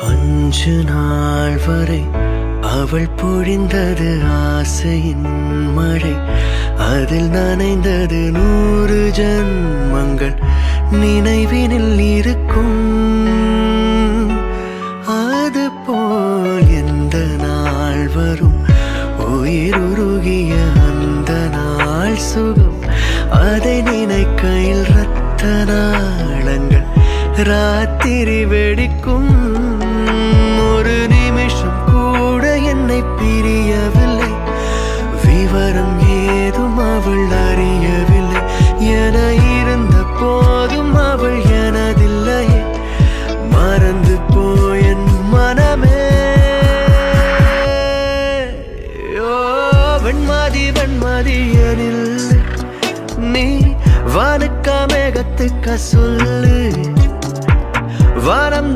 5 நாள் வரை அவள் பொழிந்தது ஆசையின் மழை. அதில் நனைந்தது 100 ஜன்மங்கள் நினைவினில் இருக்கும். அதுபோல் எந்த நாள் வரும் உயிருருகிய அந்த நாள் சுகம். அதை நினைக்கையில் இரத்த நாளங்கள் ராத்திரி வெடிக்கும். ஒரு நிமிஷம் கூட என்னை பிரியவில்லை. விவரம் ஏதும் அவள் அறியவில்லை. என இருந்த போதும் அவள் எனதில்லையே. மறந்து போயன் மனமே. வெண்மதி வெண்மதியனில் நீ வானுக்கா மேகத்துக்க சொல்லு. வானம்